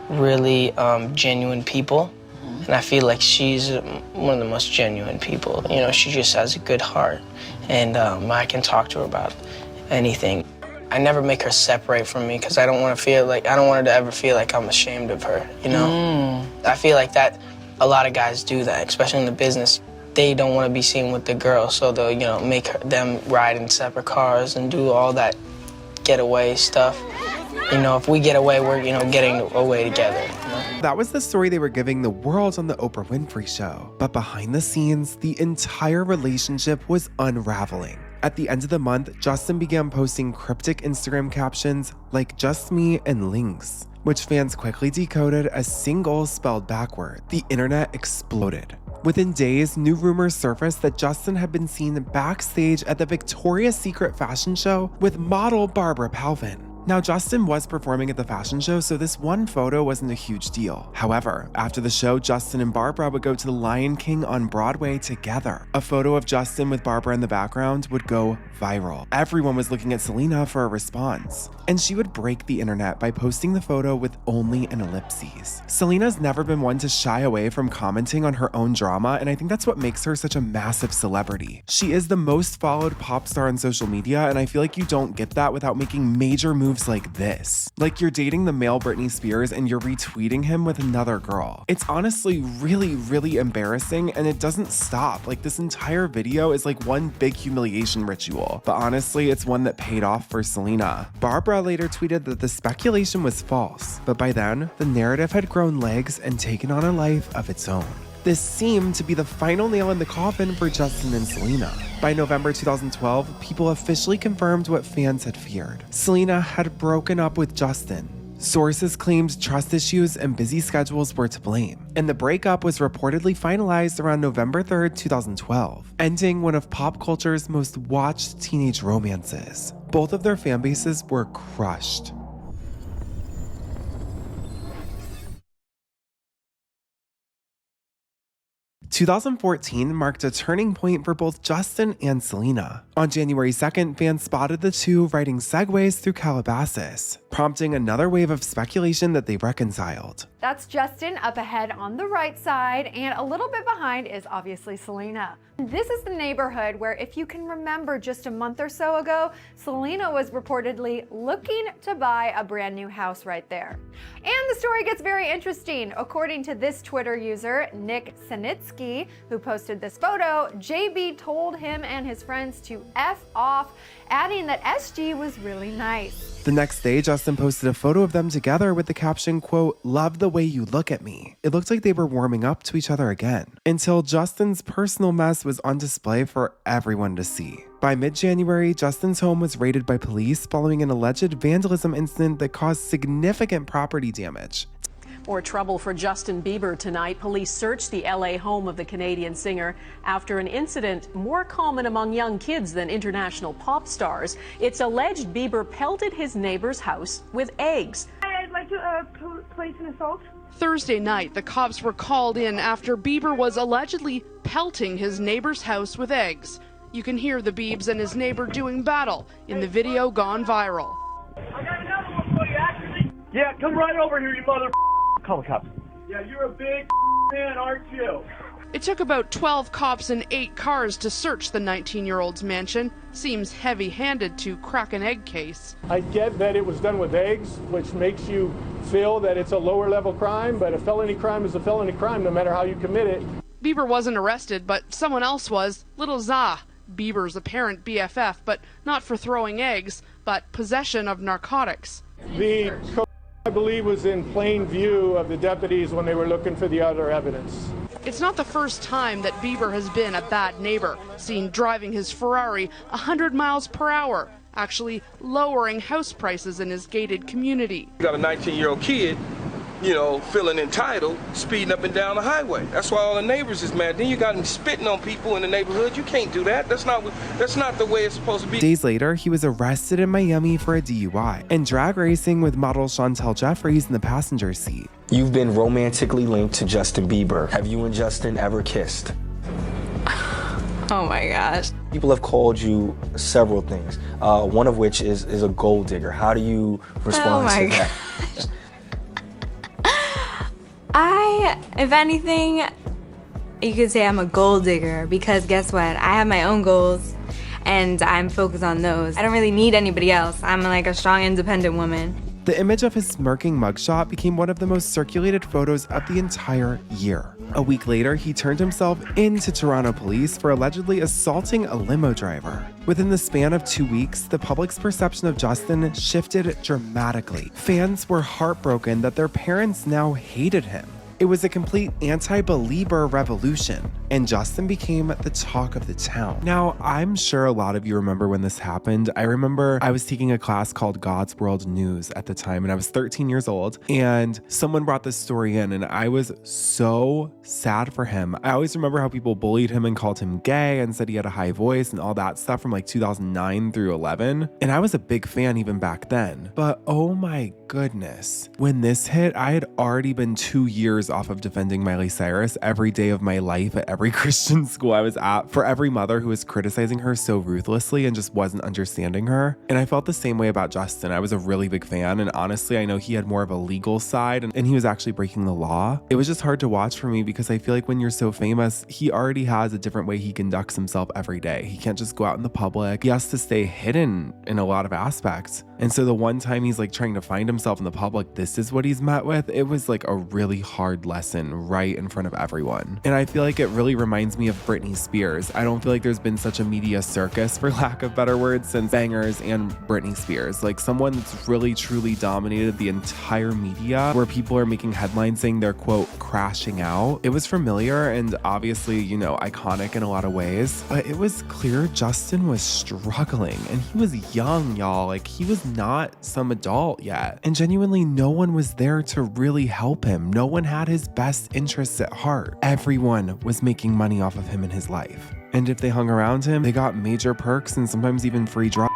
Speaker 2: really genuine people. And I feel like she's one of the most genuine people. You know, she just has a good heart. And I can talk to her about anything. I never make her separate from me because I don't want her to ever feel like I'm ashamed of her, you know? I feel like that a lot of guys do that, especially in the business. They don't want to be seen with the girl, so they'll, you know, make them ride in separate cars and do all that getaway stuff. You know, if we get away, we're, you know, getting away together. You know?
Speaker 6: That was the story they were giving the world on the Oprah Winfrey Show. But behind the scenes, the entire relationship was unraveling. At the end of the month, Justin began posting cryptic Instagram captions like "just me" and "links," which fans quickly decoded as singles spelled backward. The internet exploded. Within days, new rumors surfaced that Justin had been seen backstage at the Victoria's Secret fashion show with model Barbara Palvin. Now, Justin was performing at the fashion show, so this one photo wasn't a huge deal. However, after the show, Justin and Barbara would go to the Lion King on Broadway together. A photo of Justin with Barbara in the background would go viral. Everyone was looking at Selena for a response, and she would break the internet by posting the photo with only an ellipses. Selena's never been one to shy away from commenting on her own drama, and I think that's what makes her such a massive celebrity. She is the most followed pop star on social media, and I feel like you don't get that without making major moves like this. Like you're dating the male Britney Spears and you're retweeting him with another girl. It's honestly really embarrassing, and it doesn't stop. Like, this entire video is like one big humiliation ritual, but honestly, it's one that paid off for Selena. Barbara later tweeted that the speculation was false, but by then, the narrative had grown legs and taken on a life of its own. This seemed to be the final nail in the coffin for Justin and Selena. By November 2012, people officially confirmed what fans had feared. Selena had broken up with Justin. Sources claimed trust issues and busy schedules were to blame, and the breakup was reportedly finalized around November 3rd, 2012, ending one of pop culture's most watched teenage romances. Both of their fan bases were crushed. 2014 marked a turning point for both Justin and Selena. On January 2nd, fans spotted the two riding segways through Calabasas, prompting another wave of speculation that they reconciled.
Speaker 3: That's Justin up ahead on the right side, and a little bit behind is obviously Selena. This is the neighborhood where, if you can remember, just a month or so ago, Selena was reportedly looking to buy a brand new house right there. And the story gets very interesting. According to this Twitter user, Nick Sinitsky, who posted this photo, JB told him and his friends to F off, adding that SG was really nice.
Speaker 6: The next day, Justin posted a photo of them together with the caption, quote, "Love the way you look at me." It looked like they were warming up to each other again, until Justin's personal mess was on display for everyone to see. By mid-January, Justin's home was raided by police following an alleged vandalism incident that caused significant property damage.
Speaker 7: More trouble for Justin Bieber tonight. Police searched the LA home of the Canadian singer after an incident more common among young kids than international pop stars. It's alleged Bieber pelted his neighbor's house with eggs.
Speaker 8: I'd like to place an assault.
Speaker 10: Thursday night, the cops were called in after Bieber was allegedly pelting his neighbor's house with eggs. You can hear the Biebs and his neighbor doing battle in the video gone viral.
Speaker 8: I got another one for you, actually. Yeah, come right over here, you mother. Call the cops. Yeah, you're a big man, aren't you?
Speaker 10: It took about 12 cops and 8 cars to search the 19-year-old's mansion. Seems heavy-handed to crack an egg case.
Speaker 20: I get that it was done with eggs, which makes you feel that it's a lower level crime, but a felony crime is a felony crime no matter how you commit it.
Speaker 10: Bieber wasn't arrested, but someone else was. Little Za, Bieber's apparent BFF, but not for throwing eggs, but possession of narcotics.
Speaker 20: The I believe was in plain view of the deputies when they were looking for the other evidence.
Speaker 10: It's not the first time that Bieber has been a bad neighbor, seen driving his Ferrari 100 miles per hour, actually lowering house prices in his gated community.
Speaker 25: You got a 19-year-old kid, you know, feeling entitled, speeding up and down the highway. That's why all the neighbors is mad. Then you got him spitting on people in the neighborhood. You can't do that. That's not the way it's supposed to be.
Speaker 6: Days later, he was arrested in Miami for a DUI and drag racing with model Chantel Jeffries in the passenger seat.
Speaker 26: You've been romantically linked to Justin Bieber. Have you and Justin ever kissed?
Speaker 27: Oh my gosh.
Speaker 26: People have called you several things, one of which is a gold digger. How do you respond to that?
Speaker 27: If anything, you could say I'm a gold digger because guess what? I have my own goals and I'm focused on those. I don't really need anybody else. I'm like a strong, independent woman.
Speaker 6: The image of his smirking mugshot became one of the most circulated photos of the entire year. A week later, he turned himself into Toronto police for allegedly assaulting a limo driver. Within the span of 2 weeks, the public's perception of Justin shifted dramatically. Fans were heartbroken that their parents now hated him. It was a complete anti-Belieber revolution, and Justin became the talk of the town. Now, I'm sure a lot of you remember when this happened. I remember I was taking a class called God's World News at the time, and I was 13 years old, and someone brought this story in, and I was so sad for him. I always remember how people bullied him and called him gay and said he had a high voice and all that stuff from like 2009 through 11, and I was a big fan even back then. But oh my goodness, when this hit, I had already been 2 years off of defending Miley Cyrus every day of my life at every Christian school I was at for every mother who was criticizing her so ruthlessly and just wasn't understanding her. And I felt the same way about Justin. I was a really big fan, and honestly, I know he had more of a legal side and he was actually breaking the law. It was just hard to watch for me because I feel like when you're so famous, he already has a different way he conducts himself every day. He can't just go out in the public. He has to stay hidden in a lot of aspects. And so the one time he's like trying to find himself in the public, this is what he's met with. It was like a really hard lesson right in front of everyone. And I feel like it really reminds me of Britney Spears. I don't feel like there's been such a media circus, for lack of better words, since Bangers and Britney Spears. Like someone that's really truly dominated the entire media, where people are making headlines saying they're, quote, crashing out. It was familiar and obviously, you know, iconic in a lot of ways, but it was clear Justin was struggling, and he was young, y'all. Like he was not some adult yet, and genuinely no one was there to really help him. No one had his best interests at heart. Everyone was making money off of him in his life, and if they hung around him, they got major perks and sometimes even free drugs.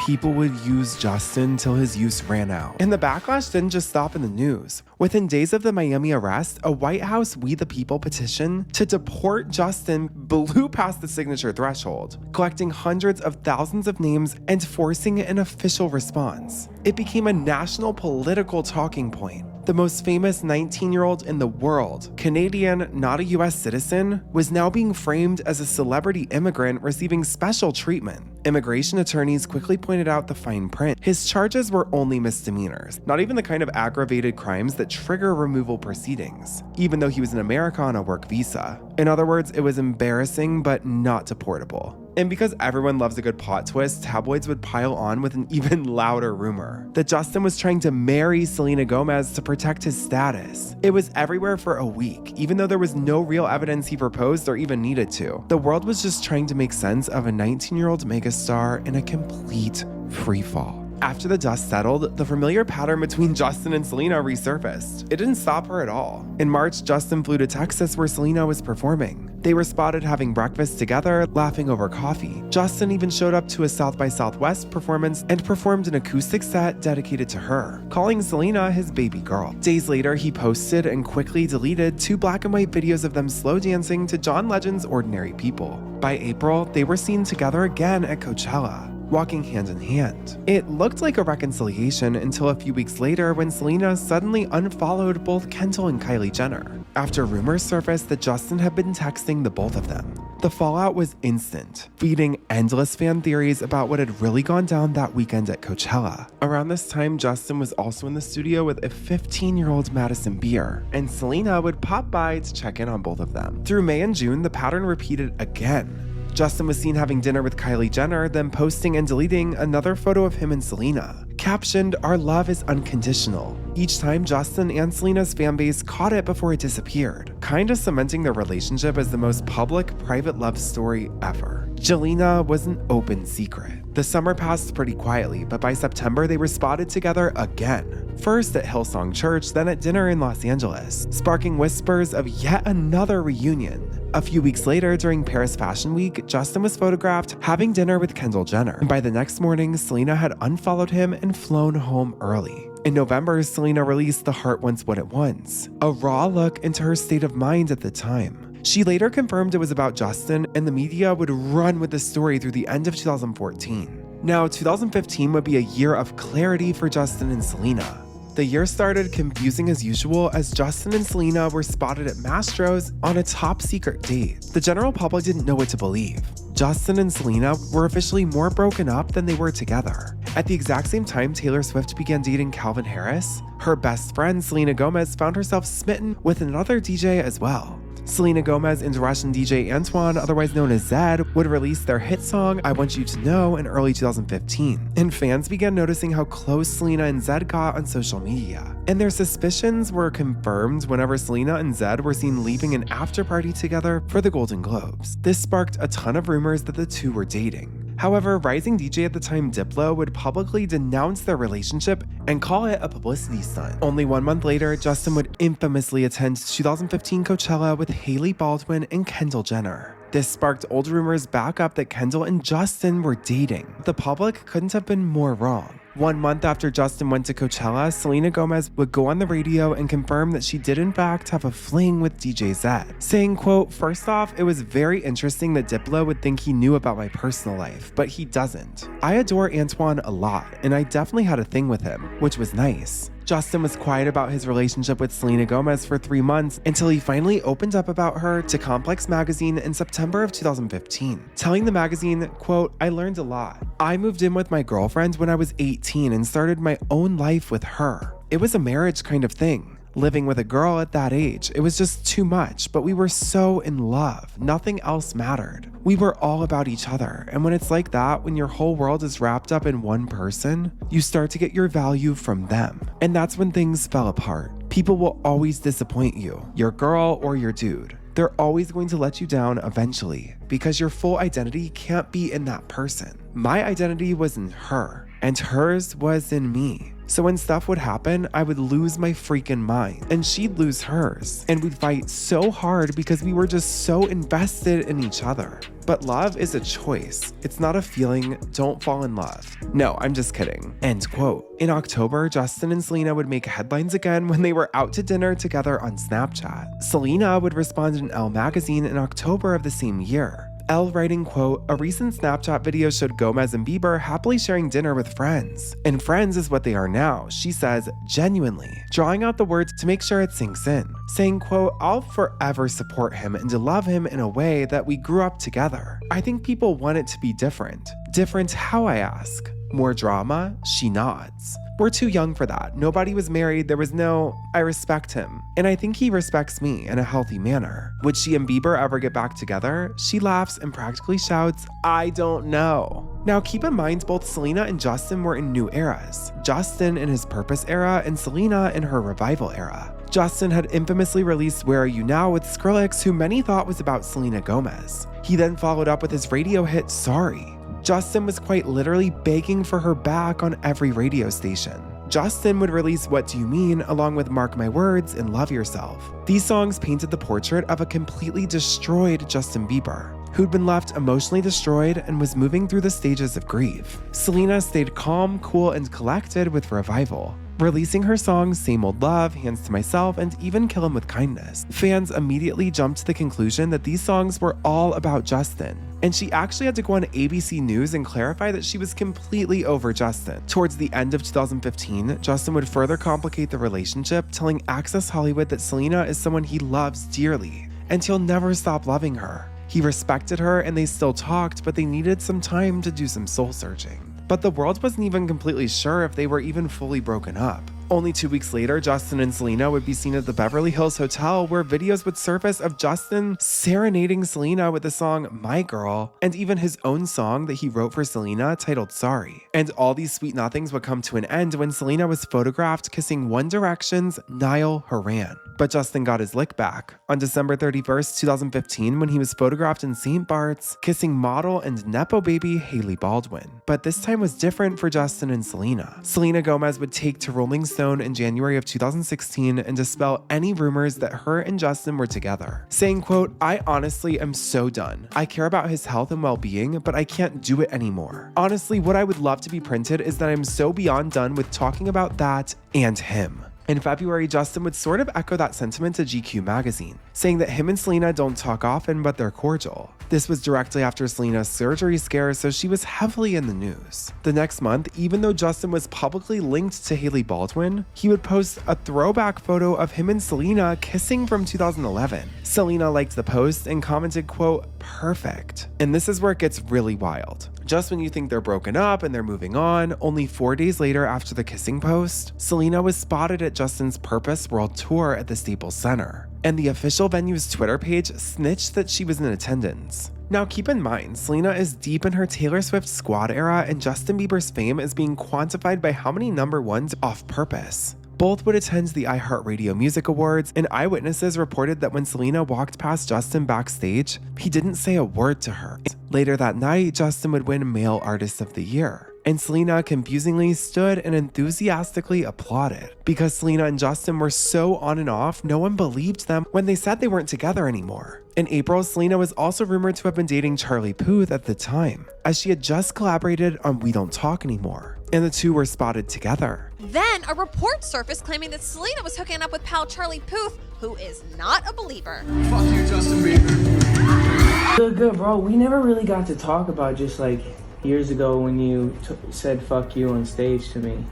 Speaker 6: People would use Justin till his use ran out. And the backlash didn't just stop in the news. Within days of the Miami arrest, a White House We the People petition to deport Justin blew past the signature threshold, collecting hundreds of thousands of names and forcing an official response. It became a national political talking point. the most famous 19-year-old in the world, Canadian, not a US citizen, was now being framed as a celebrity immigrant receiving special treatment. Immigration attorneys quickly pointed out the fine print. His charges were only misdemeanors, not even the kind of aggravated crimes that trigger removal proceedings, even though he was in America on a work visa. In other words, it was embarrassing but not deportable. And because everyone loves a good plot twist, tabloids would pile on with an even louder rumor that Justin was trying to marry Selena Gomez to protect his status. It was everywhere for a week, even though there was no real evidence he proposed or even needed to. The world was just trying to make sense of a 19-year-old megastar in a complete freefall. After the dust settled, the familiar pattern between Justin and Selena resurfaced. It didn't stop her at all. In March, Justin flew to Texas where Selena was performing. They were spotted having breakfast together, laughing over coffee. Justin even showed up to a South by Southwest performance and performed an acoustic set dedicated to her, calling Selena his baby girl. Days later, he posted and quickly deleted 2 black and white videos of them slow dancing to John Legend's Ordinary People. By April, they were seen together again at Coachella, walking hand in hand. It looked like a reconciliation until a few weeks later when Selena suddenly unfollowed both Kendall and Kylie Jenner after rumors surfaced that Justin had been texting the both of them. The fallout was instant, feeding endless fan theories about what had really gone down that weekend at Coachella. Around this time, Justin was also in the studio with a 15-year-old Madison Beer, and Selena would pop by to check in on both of them. Through May and June, the pattern repeated again. Justin was seen having dinner with Kylie Jenner, then posting and deleting another photo of him and Selena, captioned, "Our love is unconditional." Each time, Justin and Selena's fanbase caught it before it disappeared, kinda cementing their relationship as the most public private love story ever. Jelena was an open secret. The summer passed pretty quietly, but by September they were spotted together again. First at Hillsong Church, then at dinner in Los Angeles, sparking whispers of yet another reunion. A few weeks later, during Paris Fashion Week, Justin was photographed having dinner with Kendall Jenner. And by the next morning, Selena had unfollowed him and flown home early. In November, Selena released The Heart Wants What It Wants, a raw look into her state of mind at the time. She later confirmed it was about Justin, and the media would run with the story through the end of 2014. Now, 2015 would be a year of clarity for Justin and Selena. The year started confusing as usual as Justin and Selena were spotted at Mastro's on a top secret date. The general public didn't know what to believe. Justin and Selena were officially more broken up than they were together. At the exact same time Taylor Swift began dating Calvin Harris, her best friend Selena Gomez found herself smitten with another DJ as well. Selena Gomez and Russian DJ Antoine, otherwise known as Zed, would release their hit song I Want You to Know in early 2015, and fans began noticing how close Selena and Zed got on social media. And their suspicions were confirmed whenever Selena and Zed were seen leaving an after party together for the Golden Globes. This sparked a ton of rumors that the two were dating. However, rising DJ at the time Diplo would publicly denounce their relationship and call it a publicity stunt. Only 1 month later, Justin would infamously attend 2015 Coachella with Hailey Baldwin and Kendall Jenner. This sparked old rumors back up that Kendall and Justin were dating. The public couldn't have been more wrong. 1 month after Justin went to Coachella, Selena Gomez would go on the radio and confirm that she did in fact have a fling with DJ Zed, saying, quote, "First off, it was very interesting that Diplo would think he knew about my personal life, but he doesn't. I adore Antoine a lot, and I definitely had a thing with him, which was nice." Justin was quiet about his relationship with Selena Gomez for 3 months until he finally opened up about her to Complex magazine in September of 2015, telling the magazine, quote, "I learned a lot. I moved in with my girlfriend when I was 18 and started my own life with her. It was a marriage kind of thing. Living with a girl at that age, it was just too much, but we were so in love. Nothing else mattered. We were all about each other, and when it's like that, when your whole world is wrapped up in one person, you start to get your value from them. And that's when things fell apart. People will always disappoint you, your girl or your dude. They're always going to let you down eventually, because your full identity can't be in that person. My identity was in her, and hers was in me. So when stuff would happen, I would lose my freaking mind, and she'd lose hers, and we'd fight so hard because we were just so invested in each other. But love is a choice. It's not a feeling. Don't fall in love." No, I'm just kidding. End quote. In October, Justin and Selena would make headlines again when they were out to dinner together on Snapchat. Selena would respond in Elle magazine in October of the same year. Elle writing, quote, "A recent Snapchat video showed Gomez and Bieber happily sharing dinner with friends. And friends is what they are now," she says, genuinely, drawing out the words to make sure it sinks in, saying, quote, "I'll forever support him and to love him in a way that we grew up together. I think people want it to be different. Different how, I ask? More drama?" She nods. "We're too young for that. Nobody was married. There was no, I respect him. And I think he respects me in a healthy manner. Would she and Bieber ever get back together?" She laughs and practically shouts, "I don't know." Now keep in mind, both Selena and Justin were in new eras. Justin in his Purpose era and Selena in her Revival era. Justin had infamously released Where Are You Now with Skrillex, who many thought was about Selena Gomez. He then followed up with his radio hit Sorry. Justin was quite literally begging for her back on every radio station. Justin would release What Do You Mean along with Mark My Words and Love Yourself. These songs painted the portrait of a completely destroyed Justin Bieber, who'd been left emotionally destroyed and was moving through the stages of grief. Selena stayed calm, cool, and collected with Revival, releasing her songs Same Old Love, Hands to Myself, and even Kill 'Em With Kindness. Fans immediately jumped to the conclusion that these songs were all about Justin, and she actually had to go on ABC News and clarify that she was completely over Justin. Towards the end of 2015, Justin would further complicate the relationship, telling Access Hollywood that Selena is someone he loves dearly, and he'll never stop loving her. He respected her and they still talked, but they needed some time to do some soul searching. But the world wasn't even completely sure if they were even fully broken up. Only 2 weeks later, Justin and Selena would be seen at the Beverly Hills Hotel, where videos would surface of Justin serenading Selena with the song My Girl, and even his own song that he wrote for Selena titled Sorry. And all these sweet nothings would come to an end when Selena was photographed kissing One Direction's Niall Horan. But Justin got his lick back on December 31st, 2015, when he was photographed in St. Bart's kissing model and Nepo baby Hailey Baldwin. But this time was different for Justin and Selena. Selena Gomez would take to Rolling Stone in January of 2016 and dispel any rumors that her and Justin were together, saying, quote, "I honestly am so done. I care about his health and well-being, but I can't do it anymore. Honestly, what I would love to be printed is that I'm so beyond done with talking about that and him." In February, Justin would sort of echo that sentiment to GQ magazine, saying that him and Selena don't talk often, but they're cordial. This was directly after Selena's surgery scare, so she was heavily in the news. The next month, even though Justin was publicly linked to Hailey Baldwin, he would post a throwback photo of him and Selena kissing from 2011. Selena liked the post and commented, quote, "Perfect." And this is where it gets really wild. Just when you think they're broken up and they're moving on, only 4 days later after the kissing post, Selena was spotted at Justin's Purpose World Tour at the Staples Center, and the official venue's Twitter page snitched that she was in attendance. Now keep in mind, Selena is deep in her Taylor Swift squad era, and Justin Bieber's fame is being quantified by how many #1s off Purpose. Both would attend the iHeartRadio Music Awards, and eyewitnesses reported that when Selena walked past Justin backstage, he didn't say a word to her. Later that night, Justin would win Male Artist of the Year, and Selena confusingly stood and enthusiastically applauded. Because Selena and Justin were so on and off, no one believed them when they said they weren't together anymore. In April, Selena was also rumored to have been dating Charlie Puth at the time, as she had just collaborated on We Don't Talk Anymore, and the two were spotted together.
Speaker 1: Then a report surfaced claiming that Selena was hooking up with pal Charlie Puth, who is not a believer.
Speaker 4: Fuck you, Justin Bieber. Good, bro. We never really got to talk about just like years ago when you said fuck you on stage to me.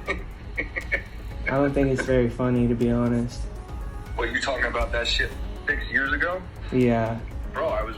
Speaker 4: I don't think it's very funny, to be honest.
Speaker 9: What, you talking about that shit 6 years ago?
Speaker 4: Yeah.
Speaker 9: Bro, I was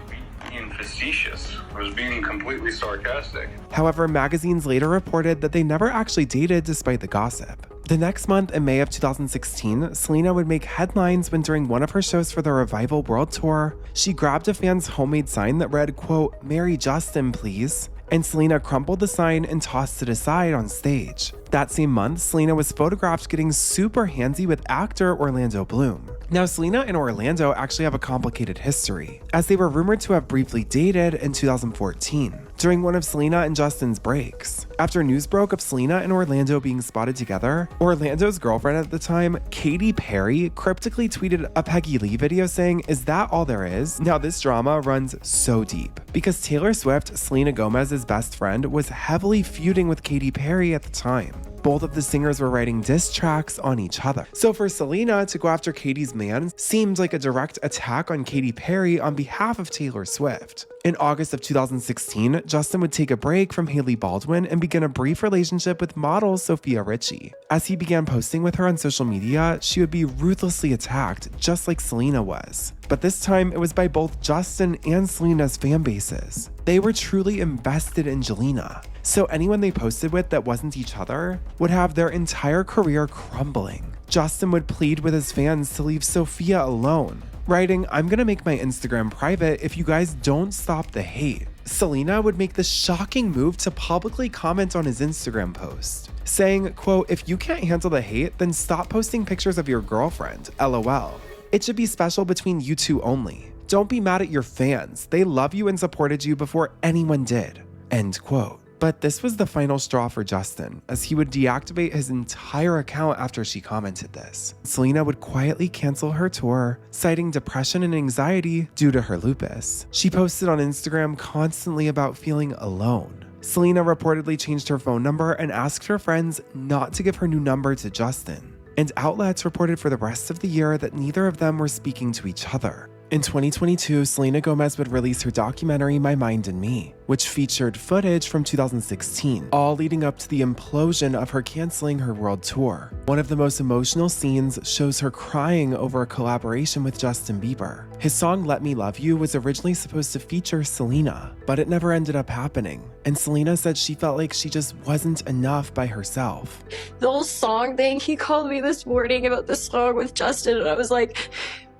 Speaker 9: being facetious. I was being completely sarcastic.
Speaker 6: However, magazines later reported that they never actually dated despite the gossip. The next month, in May of 2016, Selena would make headlines when during one of her shows for the Revival World Tour, she grabbed a fan's homemade sign that read, quote, "Marry Justin, please." And Selena crumpled the sign and tossed it aside on stage. That same month, Selena was photographed getting super handsy with actor Orlando Bloom. Now, Selena and Orlando actually have a complicated history, as they were rumored to have briefly dated in 2014, during one of Selena and Justin's breaks. After news broke of Selena and Orlando being spotted together, Orlando's girlfriend at the time, Katy Perry, cryptically tweeted a Peggy Lee video saying, "Is that all there is?" Now, this drama runs so deep, because Taylor Swift, Selena Gomez's best friend, was heavily feuding with Katy Perry at the time. Both of the singers were writing diss tracks on each other. So for Selena to go after Katie's man seemed like a direct attack on Katy Perry on behalf of Taylor Swift. In August of 2016, Justin would take a break from Hailey Baldwin and begin a brief relationship with model Sofia Richie. As he began posting with her on social media, she would be ruthlessly attacked, just like Selena was. But this time, it was by both Justin and Selena's fan bases. They were truly invested in Jelena. So anyone they posted with that wasn't each other would have their entire career crumbling. Justin would plead with his fans to leave Sofia alone, writing, "I'm gonna make my Instagram private if you guys don't stop the hate." Selena would make the shocking move to publicly comment on his Instagram post, saying, quote, "If you can't handle the hate, then stop posting pictures of your girlfriend, LOL. It should be special between you two only. Don't be mad at your fans. They love you and supported you before anyone did," end quote. But this was the final straw for Justin, as he would deactivate his entire account after she commented this. Selena would quietly cancel her tour, citing depression and anxiety due to her lupus. She posted on Instagram constantly about feeling alone. Selena reportedly changed her phone number and asked her friends not to give her new number to Justin. And outlets reported for the rest of the year that neither of them were speaking to each other. In 2022, Selena Gomez would release her documentary My Mind and Me, which featured footage from 2016, all leading up to the implosion of her canceling her world tour. One of the most emotional scenes shows her crying over a collaboration with Justin Bieber. His song Let Me Love You was originally supposed to feature Selena, but it never ended up happening. And Selena said she felt like she just wasn't enough by herself.
Speaker 11: The whole song thing, he called me this morning about the song with Justin, and I was like,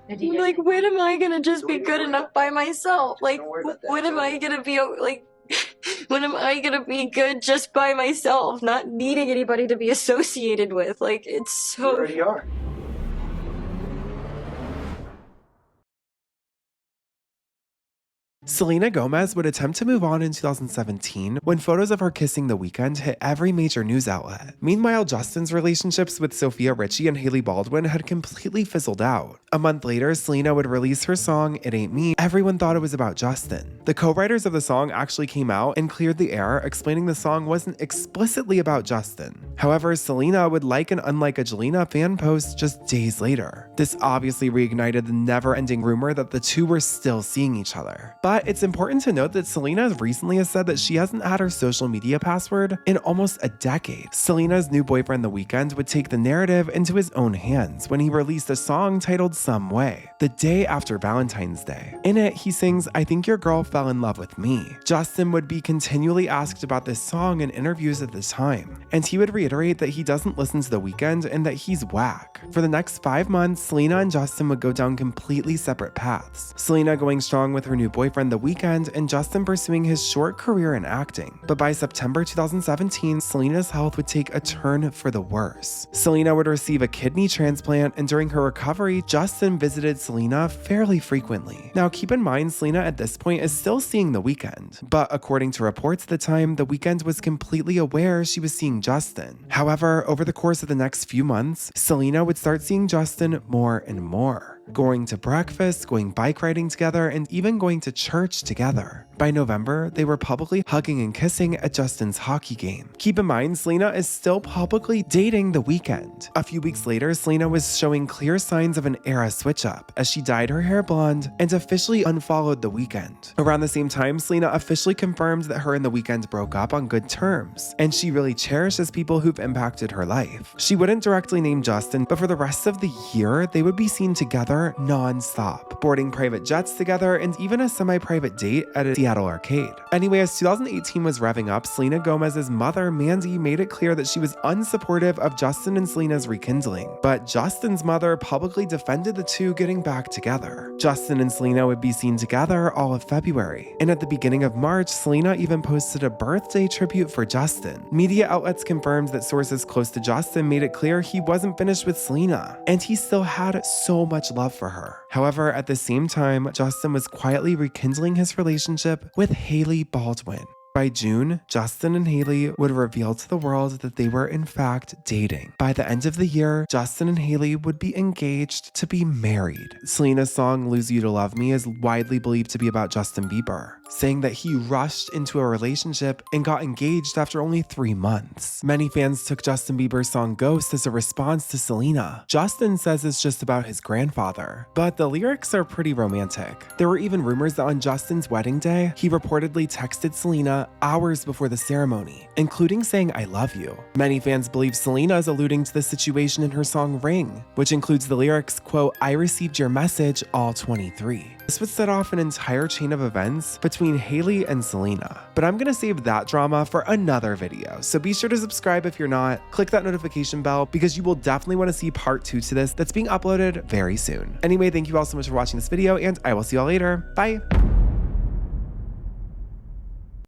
Speaker 11: when am I gonna just be good enough by myself? Like, when am I gonna be, like, when am I gonna be good just by myself, not needing anybody to be associated with? Like, it's so...
Speaker 23: You already are.
Speaker 6: Selena Gomez would attempt to move on in 2017 when photos of her kissing The Weeknd hit every major news outlet. Meanwhile, Justin's relationships with Sofia Richie and Hailey Baldwin had completely fizzled out. A month later, Selena would release her song It Ain't Me. Everyone thought it was about Justin. The co-writers of the song actually came out and cleared the air, explaining the song wasn't explicitly about Justin. However, Selena would like and unlike a Jelena fan post just days later. This obviously reignited the never-ending rumor that the two were still seeing each other. But it's important to note that Selena recently has said that she hasn't had her social media password in almost a decade. Selena's new boyfriend The Weeknd would take the narrative into his own hands when he released a song titled Some Way, the day after Valentine's Day. In it, he sings, "I think your girl fell in love with me." Justin would be continually asked about this song in interviews at the time, and he would reiterate that he doesn't listen to The Weeknd and that he's whack. For the next 5 months, Selena and Justin would go down completely separate paths. Selena going strong with her new boyfriend The Weeknd, and Justin pursuing his short career in acting. But by September 2017, Selena's health would take a turn for the worse. Selena would receive a kidney transplant, and during her recovery, Justin visited Selena fairly frequently. Now keep in mind, Selena at this point is still seeing The Weeknd, but according to reports at the time, The Weeknd was completely aware she was seeing Justin. However, over the course of the next few months, Selena would start seeing Justin more and more, going to breakfast, going bike riding together, and even going to church together. By November, they were publicly hugging and kissing at Justin's hockey game. Keep in mind, Selena is still publicly dating The Weeknd. A few weeks later, Selena was showing clear signs of an era switch-up as she dyed her hair blonde and officially unfollowed The Weeknd. Around the same time, Selena officially confirmed that her and The Weeknd broke up on good terms, and she really cherishes people who've impacted her life. She wouldn't directly name Justin, but for the rest of the year, they would be seen together non-stop, boarding private jets together and even a semi-private date at a Seattle arcade. Anyway, as 2018 was revving up, Selena Gomez's mother, Mandy, made it clear that she was unsupportive of Justin and Selena's rekindling, but Justin's mother publicly defended the two getting back together. Justin and Selena would be seen together all of February, and at the beginning of March, Selena even posted a birthday tribute for Justin. Media outlets confirmed that sources close to Justin made it clear he wasn't finished with Selena, and he still had so much love for her. However, at the same time, Justin was quietly rekindling his relationship with Hailey Baldwin. By June, Justin and Hailey would reveal to the world that they were in fact dating. By the end of the year, Justin and Hailey would be engaged to be married. Selena's song Lose You to Love Me is widely believed to be about Justin Bieber, saying that he rushed into a relationship and got engaged after only 3 months. Many fans took Justin Bieber's song Ghost as a response to Selena. Justin says it's just about his grandfather, but the lyrics are pretty romantic. There were even rumors that on Justin's wedding day, he reportedly texted Selena hours before the ceremony, including saying I love you. Many fans believe Selena is alluding to the situation in her song Ring, which includes the lyrics, quote, I received your message, all 23. This would set off an entire chain of events between Hailey and Selena. But I'm gonna save that drama for another video, so be sure to subscribe if you're not, click that notification bell because you will definitely want to see part 2 to this that's being uploaded very soon. Anyway, thank you all so much for watching this video and I will see you all later. Bye!